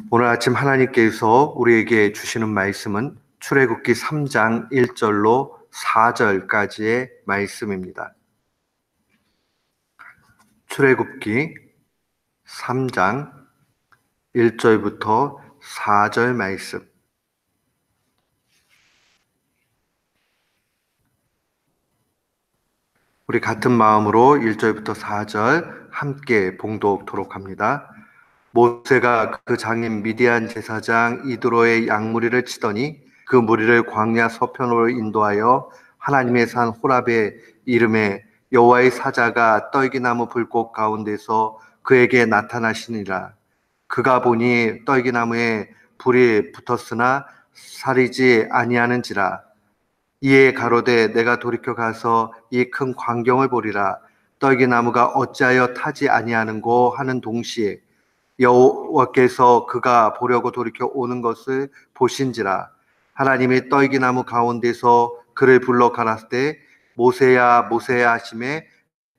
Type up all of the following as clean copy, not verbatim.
오늘 아침 하나님께서 우리에게 주시는 말씀은 출애굽기 3장 1절로 4절까지의 말씀입니다. 출애굽기 3장 1절부터 4절 말씀. 우리 같은 마음으로 1절부터 4절 함께 봉독토록 합니다. 모세가 그 장인 미디안 제사장 이드로의 양무리를 치더니 그 무리를 광야 서편으로 인도하여 하나님의 산 호랍의 이름에 여호와의 사자가 떨기나무 불꽃 가운데서 그에게 나타나시니라. 그가 보니 떨기나무에 불이 붙었으나 사리지 아니하는지라. 이에 가로되 내가 돌이켜 가서 이 큰 광경을 보리라. 떨기나무가 어찌하여 타지 아니하는고 하는 동시에 여호와께서 그가 보려고 돌이켜 오는 것을 보신지라. 하나님이 떨기나무 가운데서 그를 불러 가라사대 모세야 모세야 하시매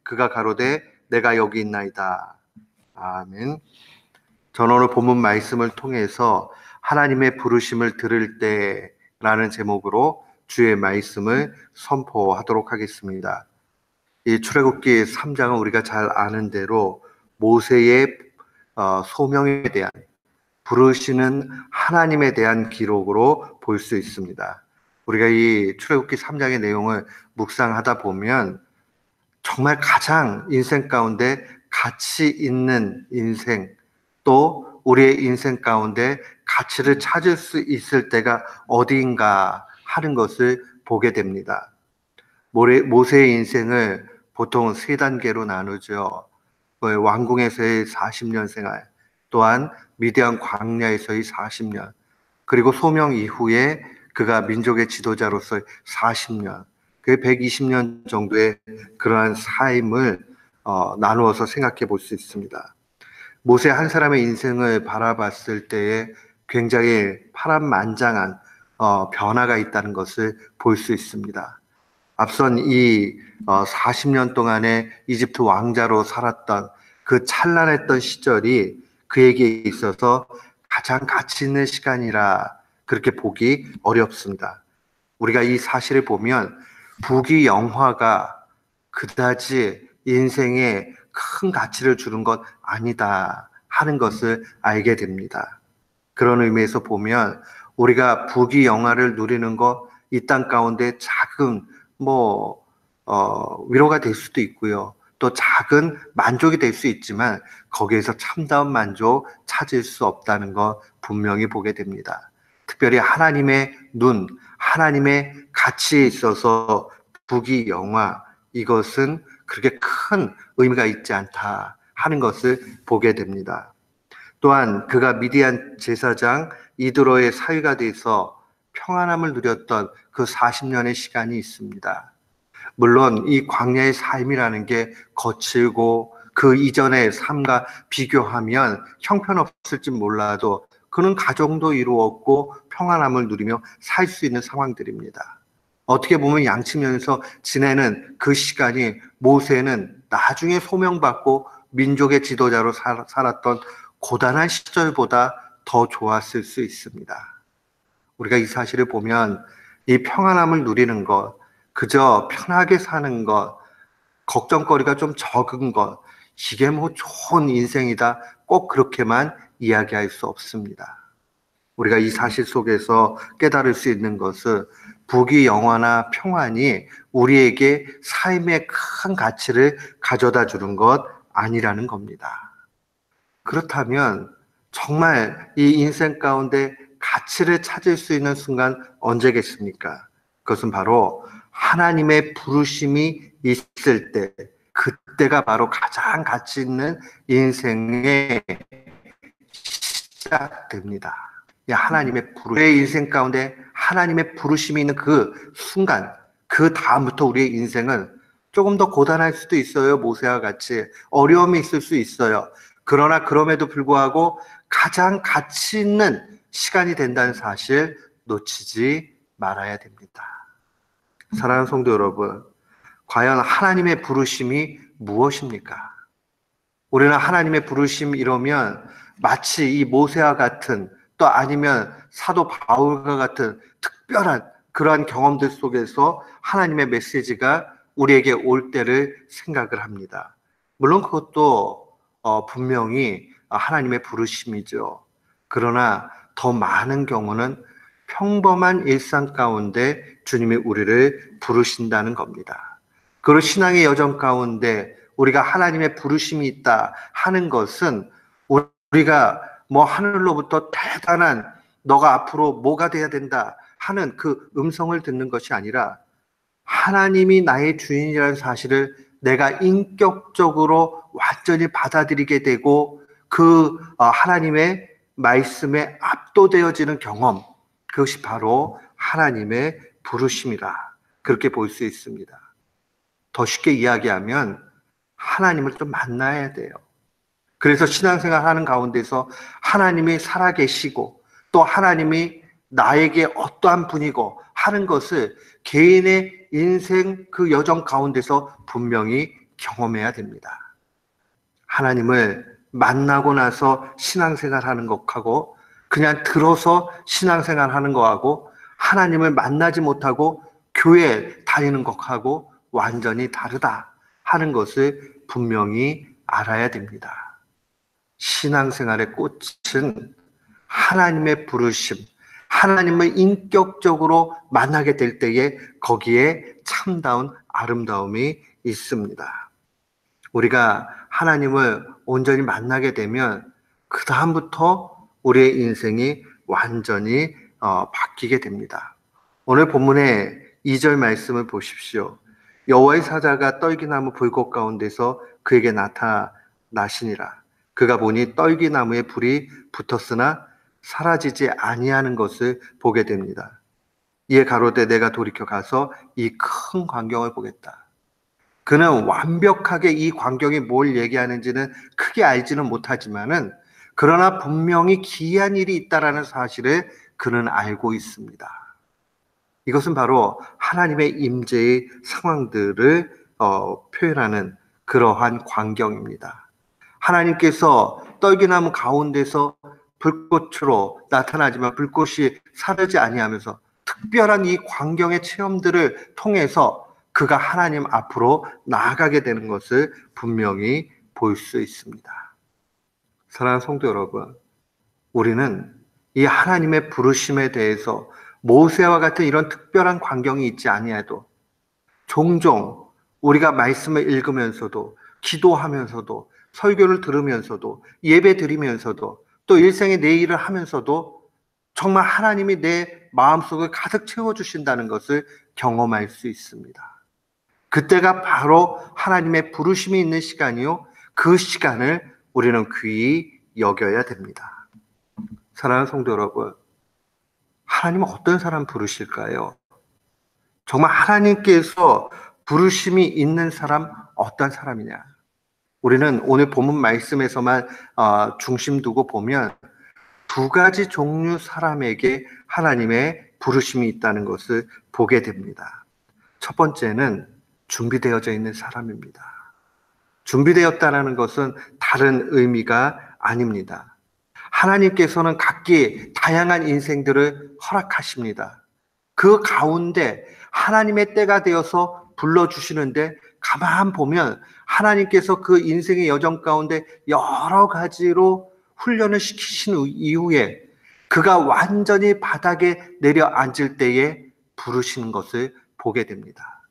그가 가로되 내가 여기 있나이다. 아멘. 저는 오늘 본문 말씀을 통해서 하나님의 부르심을 들을 때라는 제목으로 주의 말씀을 선포하도록 하겠습니다. 이 출애굽기 3장은 우리가 잘 아는 대로 모세의 소명에 대한, 부르시는 하나님에 대한 기록으로 볼 수 있습니다. 우리가 이 출애굽기 3장의 내용을 묵상하다 보면 정말 가장 인생 가운데 가치 있는 인생, 또 우리의 인생 가운데 가치를 찾을 수 있을 때가 어디인가 하는 것을 보게 됩니다. 모세의 인생을 보통 세 단계로 나누죠. 왕궁에서의 40년 생활, 또한 미디안 광야에서의 40년, 그리고 소명 이후에 그가 민족의 지도자로서의 40년, 그 120년 정도의 그러한 삶을 나누어서 생각해 볼 수 있습니다. 모세 한 사람의 인생을 바라봤을 때에 굉장히 파란만장한 변화가 있다는 것을 볼 수 있습니다. 앞선 이 40년 동안의 이집트 왕자로 살았던 그 찬란했던 시절이 그에게 있어서 가장 가치 있는 시간이라 그렇게 보기 어렵습니다. 우리가 이 사실을 보면 부귀영화가 그다지 인생에 큰 가치를 주는 것 아니다 하는 것을 알게 됩니다. 그런 의미에서 보면 우리가 부귀영화를 누리는 것, 이 땅 가운데 작은 위로가 될 수도 있고요. 또 작은 만족이 될 수 있지만 거기에서 참다운 만족 찾을 수 없다는 것 분명히 보게 됩니다. 특별히 하나님의 눈, 하나님의 가치에 있어서 부귀영화, 이것은 그렇게 큰 의미가 있지 않다 하는 것을 보게 됩니다. 또한 그가 미디안 제사장 이드로의 사위가 돼서 평안함을 누렸던 그 40년의 시간이 있습니다. 물론 이 광야의 삶이라는 게 거칠고 그 이전의 삶과 비교하면 형편없을지 몰라도 그는 가정도 이루었고 평안함을 누리며 살 수 있는 상황들입니다. 어떻게 보면 양치면서 지내는 그 시간이 모세는 나중에 소명받고 민족의 지도자로 살았던 고단한 시절보다 더 좋았을 수 있습니다. 우리가 이 사실을 보면 이 평안함을 누리는 것, 그저 편하게 사는 것, 걱정거리가 좀 적은 것, 이게 좋은 인생이다, 꼭 그렇게만 이야기할 수 없습니다. 우리가 이 사실 속에서 깨달을 수 있는 것은 부귀영화나 평안이 우리에게 삶의 큰 가치를 가져다 주는 것 아니라는 겁니다. 그렇다면 정말 이 인생 가운데 가치를 찾을 수 있는 순간 언제겠습니까? 그것은 바로 하나님의 부르심이 있을 때, 그때가 바로 가장 가치 있는 인생의 시작됩니다. 하나님의 내 인생 가운데 하나님의 부르심이 있는 그 순간, 그 다음부터 우리의 인생은 조금 더 고단할 수도 있어요. 모세와 같이 어려움이 있을 수 있어요. 그러나 그럼에도 불구하고 가장 가치 있는 시간이 된다는 사실 놓치지 말아야 됩니다. 사랑하는 성도 여러분, 과연 하나님의 부르심이 무엇입니까? 우리는 하나님의 부르심 이러면 마치 이 모세와 같은, 또 아니면 사도 바울과 같은 특별한 그러한 경험들 속에서 하나님의 메시지가 우리에게 올 때를 생각을 합니다. 물론 그것도 분명히 하나님의 부르심이죠. 그러나 더 많은 경우는 평범한 일상 가운데 주님이 우리를 부르신다는 겁니다. 그리고 신앙의 여정 가운데 우리가 하나님의 부르심이 있다 하는 것은 우리가 뭐 하늘로부터 대단한 너가 앞으로 뭐가 돼야 된다 하는 그 음성을 듣는 것이 아니라 하나님이 나의 주인이라는 사실을 내가 인격적으로 완전히 받아들이게 되고 그 하나님의 말씀에 압도되어지는 경험, 그것이 바로 하나님의 부르심이라 그렇게 볼 수 있습니다. 더 쉽게 이야기하면 하나님을 좀 만나야 돼요. 그래서 신앙생활 하는 가운데서 하나님이 살아계시고 또 하나님이 나에게 어떠한 분이고 하는 것을 개인의 인생 그 여정 가운데서 분명히 경험해야 됩니다. 하나님을 만나고 나서 신앙생활 하는 것하고 그냥 들어서 신앙생활 하는 것하고 하나님을 만나지 못하고 교회 다니는 것하고 완전히 다르다 하는 것을 분명히 알아야 됩니다. 신앙생활의 꽃은 하나님의 부르심, 하나님을 인격적으로 만나게 될 때에 거기에 참다운 아름다움이 있습니다. 우리가 하나님을 온전히 만나게 되면 그 다음부터 우리의 인생이 완전히 바뀌게 됩니다. 오늘 본문의 2절 말씀을 보십시오. 여호와의 사자가 떨기나무 불꽃 가운데서 그에게 나타나시니라. 그가 보니 떨기나무에 불이 붙었으나 사라지지 아니하는 것을 보게 됩니다. 이에 가로되 내가 돌이켜 가서 이 큰 광경을 보겠다. 그는 완벽하게 이 광경이 뭘 얘기하는지는 크게 알지는 못하지만은 그러나 분명히 기이한 일이 있다라는 사실을 그는 알고 있습니다. 이것은 바로 하나님의 임재의 상황들을 표현하는 그러한 광경입니다. 하나님께서 떨기나무 가운데서 불꽃으로 나타나지만 불꽃이 사르지 아니하면서 특별한 이 광경의 체험들을 통해서 그가 하나님 앞으로 나아가게 되는 것을 분명히 볼 수 있습니다. 사랑하는 성도 여러분, 우리는 이 하나님의 부르심에 대해서 모세와 같은 이런 특별한 광경이 있지 아니해도 종종 우리가 말씀을 읽으면서도 기도하면서도 설교를 들으면서도 예배 드리면서도 또 일생의 내 일을 하면서도 정말 하나님이 내 마음속을 가득 채워주신다는 것을 경험할 수 있습니다. 그때가 바로 하나님의 부르심이 있는 시간이요. 그 시간을 우리는 귀히 여겨야 됩니다. 사랑하는 성도 여러분, 하나님은 어떤 사람 부르실까요? 정말 하나님께서 부르심이 있는 사람 어떤 사람이냐? 우리는 오늘 본문 말씀에서만 중심 두고 보면 두 가지 종류 사람에게 하나님의 부르심이 있다는 것을 보게 됩니다. 첫 번째는 준비되어져 있는 사람입니다. 준비되었다는 것은 다른 의미가 아닙니다. 하나님께서는 각기 다양한 인생들을 허락하십니다. 그 가운데 하나님의 때가 되어서 불러주시는데 가만 보면 하나님께서 그 인생의 여정 가운데 여러 가지로 훈련을 시키신 이후에 그가 완전히 바닥에 내려앉을 때에 부르시는 것을 보게 됩니다.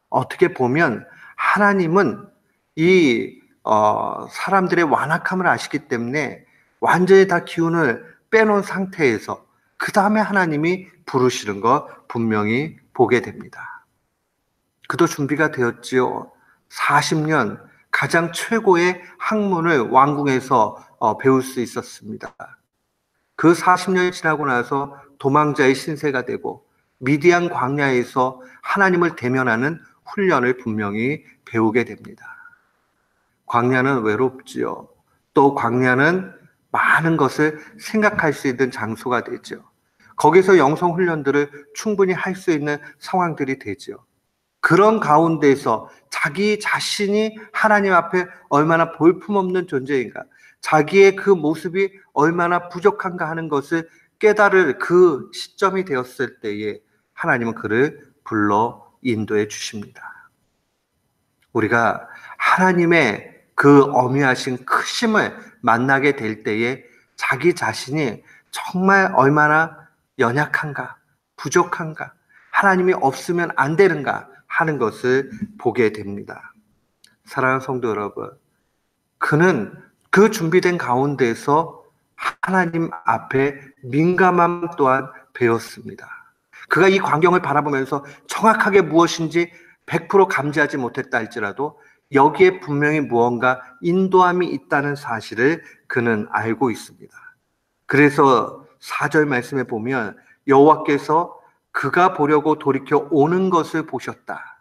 어떻게 보면 하나님은 이 사람들의 완악함을 아시기 때문에 완전히 다 기운을 빼놓은 상태에서 그 다음에 하나님이 부르시는 거 분명히 보게 됩니다. 그도 준비가 되었지요. 40년 가장 최고의 학문을 왕궁에서 배울 수 있었습니다. 그 40년이 지나고 나서 도망자의 신세가 되고 미디안 광야에서 하나님을 대면하는 훈련을 분명히 배우게 됩니다. 광야는 외롭지요. 또 광야는 많은 것을 생각할 수 있는 장소가 되죠. 거기서 영성 훈련들을 충분히 할 수 있는 상황들이 되죠. 그런 가운데서 자기 자신이 하나님 앞에 얼마나 볼품없는 존재인가, 자기의 그 모습이 얼마나 부족한가 하는 것을 깨달을 그 시점이 되었을 때에 하나님은 그를 불러 인도해 주십니다. 우리가 하나님의 그 어미하신 크심을 만나게 될 때에 자기 자신이 정말 얼마나 연약한가, 부족한가, 하나님이 없으면 안 되는가 하는 것을 보게 됩니다. 사랑하는 성도 여러분, 그는 그 준비된 가운데서 하나님 앞에 민감함 또한 배웠습니다. 그가 이 광경을 바라보면서 정확하게 무엇인지 100% 감지하지 못했다 할지라도 여기에 분명히 무언가 인도함이 있다는 사실을 그는 알고 있습니다. 그래서 4절 말씀에 보면 여호와께서 그가 보려고 돌이켜 오는 것을 보셨다.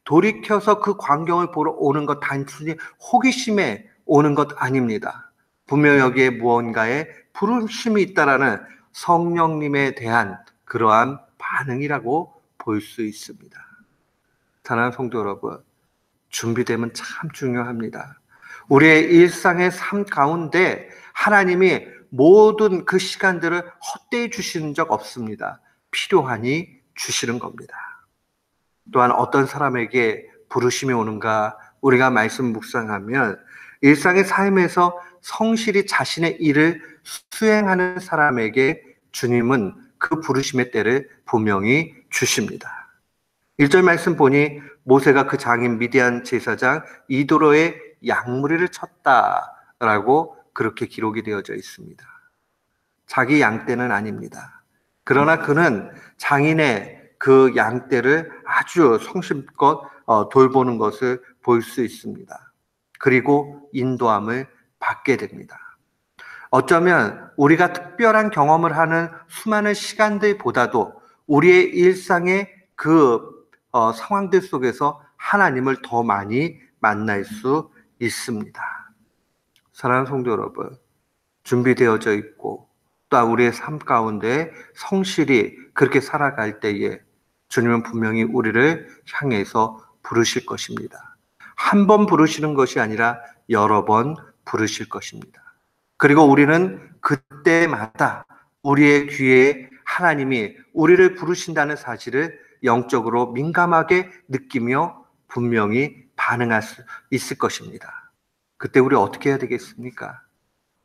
돌이켜서 그 광경을 보러 오는 것 단순히 호기심에 오는 것 아닙니다. 분명 여기에 무언가의 부르심이 있다라는 성령님에 대한 그러한 반응이라고 볼 수 있습니다. 사랑하는 성도 여러분, 준비됨은 참 중요합니다. 우리의 일상의 삶 가운데 하나님이 모든 그 시간들을 헛되이 주시는 적 없습니다. 필요하니 주시는 겁니다. 또한 어떤 사람에게 부르심이 오는가 우리가 말씀 묵상하면 일상의 삶에서 성실히 자신의 일을 수행하는 사람에게 주님은 그 부르심의 때를 분명히 주십니다. 1절 말씀 보니 모세가 그 장인 미디안 제사장 이도로의 양무리를 쳤다라고 그렇게 기록이 되어져 있습니다. 자기 양떼는 아닙니다. 그러나 그는 장인의 그 양떼를 아주 성심껏 돌보는 것을 볼 수 있습니다. 그리고 인도함을 받게 됩니다. 어쩌면 우리가 특별한 경험을 하는 수많은 시간들보다도 우리의 일상의 그 상황들 속에서 하나님을 더 많이 만날 수 있습니다. 사랑하는 성도 여러분, 준비되어져 있고 또한 우리의 삶 가운데 성실히 그렇게 살아갈 때에 주님은 분명히 우리를 향해서 부르실 것입니다. 한 번 부르시는 것이 아니라 여러 번 부르실 것입니다. 그리고 우리는 그때마다 우리의 귀에 하나님이 우리를 부르신다는 사실을 영적으로 민감하게 느끼며 분명히 반응할 수 있을 것입니다. 그때 우리 어떻게 해야 되겠습니까?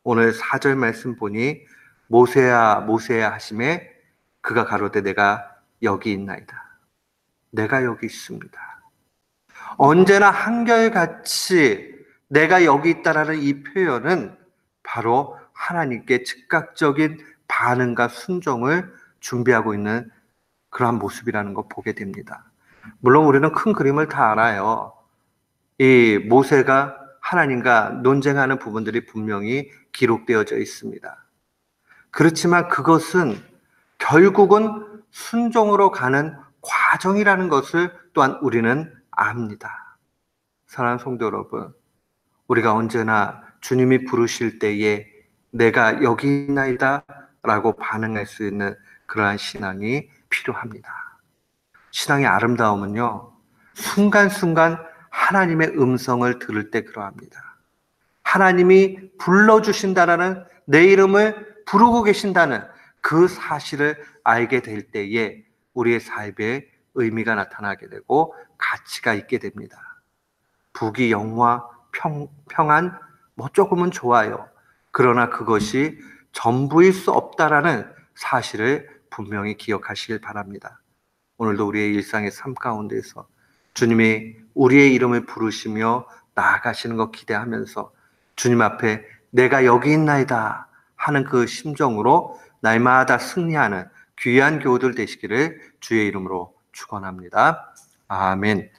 오늘 4절 말씀 보니 모세야 모세야 하심에 그가 가로되 내가 여기 있나이다. 내가 여기 있습니다. 언제나 한결같이 내가 여기 있다라는 이 표현은 바로 하나님께 즉각적인 반응과 순종을 준비하고 있는 그러한 모습이라는 거 보게 됩니다. 물론 우리는 큰 그림을 다 알아요. 이 모세가 하나님과 논쟁하는 부분들이 분명히 기록되어져 있습니다. 그렇지만 그것은 결국은 순종으로 가는 과정이라는 것을 또한 우리는 압니다. 사랑하는 성도 여러분, 우리가 언제나 주님이 부르실 때에 내가 여기 있나이다 라고 반응할 수 있는 그러한 신앙이 필요합니다. 신앙의 아름다움은요, 순간순간 하나님의 음성을 들을 때 그러합니다. 하나님이 불러주신다라는 내 이름을 부르고 계신다는 그 사실을 알게 될 때에 우리의 삶에 의미가 나타나게 되고 가치가 있게 됩니다. 부귀, 영화, 평안, 뭐 조금은 좋아요. 그러나 그것이 전부일 수 없다라는 사실을 분명히 기억하시길 바랍니다. 오늘도 우리의 일상의 삶 가운데서 주님이 우리의 이름을 부르시며 나아가시는 것 기대하면서 주님 앞에 내가 여기 있나이다 하는 그 심정으로 날마다 승리하는 귀한 교우들 되시기를 주의 이름으로 축원합니다. 아멘.